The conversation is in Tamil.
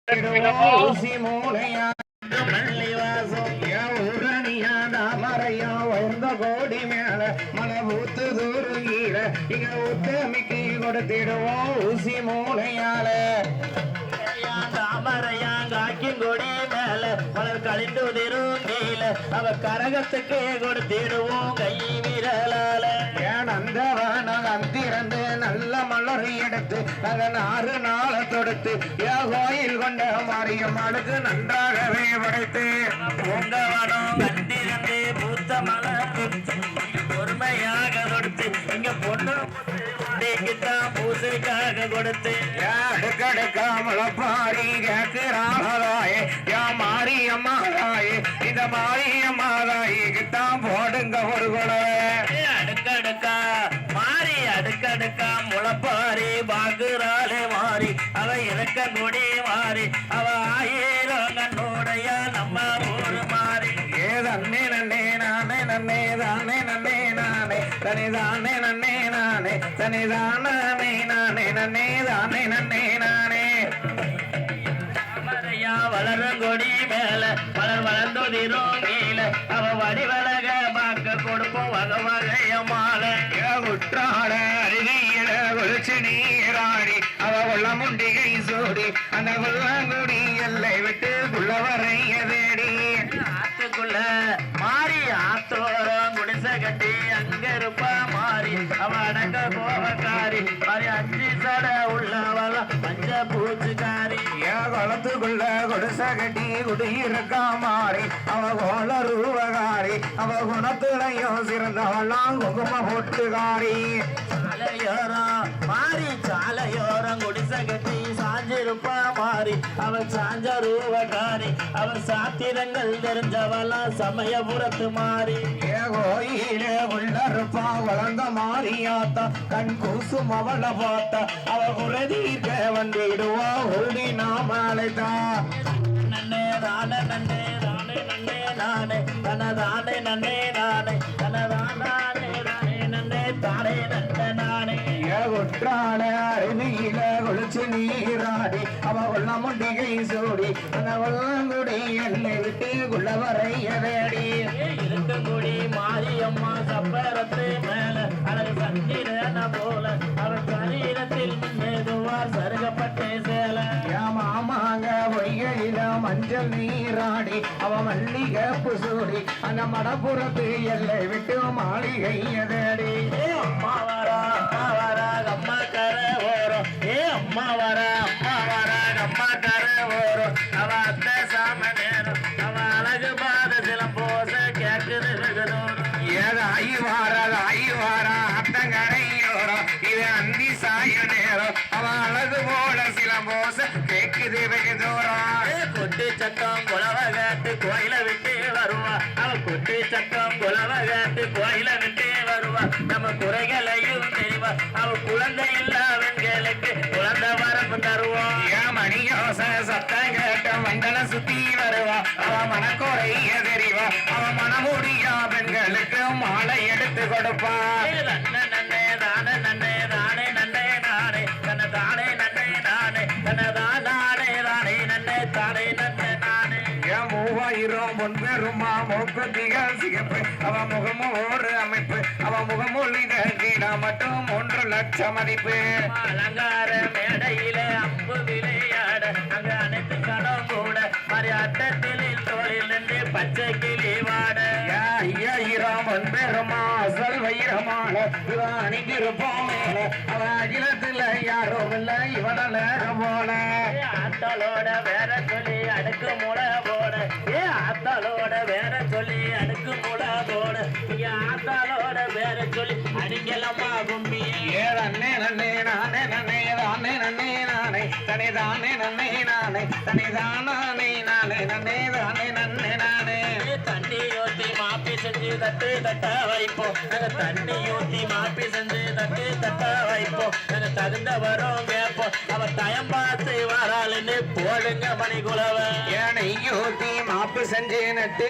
ஊசி மூலையா மல்லிவாசம் ஊரணியா தாமரையா உயர்ந்த கோடி மேல மலை ஊத்து தூருங்கீழ இங்க உத்தமிக்கு கொடுத்திடுவோம் ஊசி மூலையால தாமரையா காக்கின் கொடி மேல மலர் கழிந்து திருங்கீழ அவ கரகத்துக்கு கொடுத்திடுவோம் கை விரலால நந்தவன அந்திரந்து நல்ல மலர் எடுத்து அதன் 6 நாளை தொடுத்து கோயில் கொண்ட மாரியம்மாளுக்கு நன்றாகவே படைத்து பூங்கவனம் கண்டிரந்து பூத்த மலர் பொறுமையாக தொடுத்து இங்க பொண்ணு பூசைக்காக கொடுத்து அடுக்கடுக்கா முளப்பாரி கேட்கிறாயே யா மாரியம்மாதாயே இந்த மாரியம்மாதாய்க்குத்தான் போடுங்க ஒரு குழவை அடுக்கடுக்கா மாறி அடுக்கடுக்கா முளப்பாரி பாக்குறாளே மாறி அவ இறக்க கொடி மாறி அவ 1000 கண்ணோடைய நம்ம ஊரு மாறி ஏதன்னே நன்னே நானே நன்னே தானே நன்னே நானே தனிதானே நன்னே நானே தனிதானே நானே நன்னே தானே நன்னே நானே வளரும் கொடி மேல மலர் வளர்ந்தோதிரும் கீழ அவ வடிவழக பார்க்க கொடுப்போம் வகை வகையமால குற்றாட அருகியில ஒழிச்சு நீராடி அவ உள்ள முண்டிகை சூடி அந்த கொல்லாங்குடி எல்லை விட்டு குள்ளவரைய தேடி ஆத்துக்குள்ள மாறி ஆத்தோரம் குடிசை கட்டி அங்க இருப்பா மாறி அவ அடங்க கோபக்காரி மாறி 5 சட உள்ளவள பஞ்ச பூச்சுக்காரி குளத்துக்குள்ள குடிசை கட்டி குடியிருக்கா மாறி அவ கோல ரூபகாரி அவ குணத்துலையும் சிறந்தவளாம் குங்கும போட்டுக்காரி சாலையோரம் மாறி சாலையோரம் குடிசை கட்டி சாஞ்சிருப்பா மாறி அவ சாஞ்ச ரூபகாரி அவ சாத்திரங்கள் தெரிஞ்சவளா சமயபுரத்து மாறி கோயில உள்ளருப்பா வளர்ந்த மாறியாத்தா கண் கூசும் அவளை பார்த்தா அவ குலதீர்க்க வந்திடுவா உருடி நாமழைத்தா நன்னே தானே நன்னே தானே நன்னே நானே தனதானே நன்னே நானே தனதானே நானே நன்னே தானே நன்ன நானே குற்றால அருவியில குளிச்சு நீராடி அவ உள்ள முண்டிகை சூடி அந்த உள்ளங்குடி எல்லை விட்டு குள்ளவரைய வேடி இருக்கங்குடி மாரியம்மா சப்பரத்து மேல அழகு சந்திரன போல அவன் சரீரத்தில் மெதுவா சருகப்பட்டே சேல மாமாங்க பொய்கையில மஞ்சள் நீராடி அவ மல்லிகை புசூடி அந்த மடப்புறத்து எல்லை விட்டு மாளிகைய தேடி அம்மா வரா அம்மா கர ஓரம் அம்மா வரா அம்மா கர ஓரம் அவ அத்தை சாம நேரம் அவ அழகு பாத சிலம்போச கேக்குது ஏதாயி வாரா அத்தங்கரையோரம் இது அந்தி சாய நேரம் அவ அழகு போல சிலம்போச கேக்குது வெகு தூரம் கொட்டு சட்டம் குலவ காட்டு கோயில விட்டு வருவா அவ கொட்டு சட்டம் குலவ காட்டு கோயில விட்டு வருவா நம்ம குறைகளையும் தெரிவா அவ குழந்தை இல்லா வெண்களுக்கு குழந்தை வரப்பு தருவோம் ஏன் மணியோச சத்தம் கேட்ட மண்டல சுத்தி வருவா அவ மனக்குறைய தெரிவா அவ மனமுடியா பெண்களுக்கு மாலை எடுத்து கொடுப்பா நன்னே தானே நன்னே தானே நன்னே நானே தன தானே நன்னே நானே தனதானே தானே நன்னே தானே நன்னே நானே 3000 பொன்பெருமா மூக்குத்திகள் சிகப்பு அவ முகமும் ஒரு அமைப்பு அவ முகமொழித கீழா மட்டும் 3 லட்சம் மதிப்பு அலங்கார மேடையில அம்பு விளையாட அங்க அனைத்து கடம் கூட மாதிரி அட்டத்தில் தோளில் நின்று பச்சை கிளி வாட 5000 பொன்பெருமா அசல் வைரமான இவ அணிங்கிருப்போம் அவ அகிலத்துல யாரும் இல்ல இவனல போல ஆத்தாளோட வேற சொல்லி அடுக்கு முளை போட ஆத்தாளோட வேற சொல்லி அடுக்கு முளை போட ஆத்தாளோட வேற சொல்லி அடிக்கலமா கும்பி நன்னே நன்னே நானே நன்னே தானே நன்னே நானே தனிதானே நன்னே நானே தனிதானே நானே நன்னே தானே நன்னே நானே தண்ணி ஊத்தி மாப்பி செஞ்சு தட்டு தட்ட வைப்போம் தண்ணி ஊத்தி மாப்பி செஞ்சு தட்டு தட்ட வைப்போம் தகுந்த வரும் கேப்போம் அவ தயம் பார்த்து வராளுன்னு போடுங்க மணி குலவ ஏனை ஊத்தி மாப்பு செஞ்சு நட்டு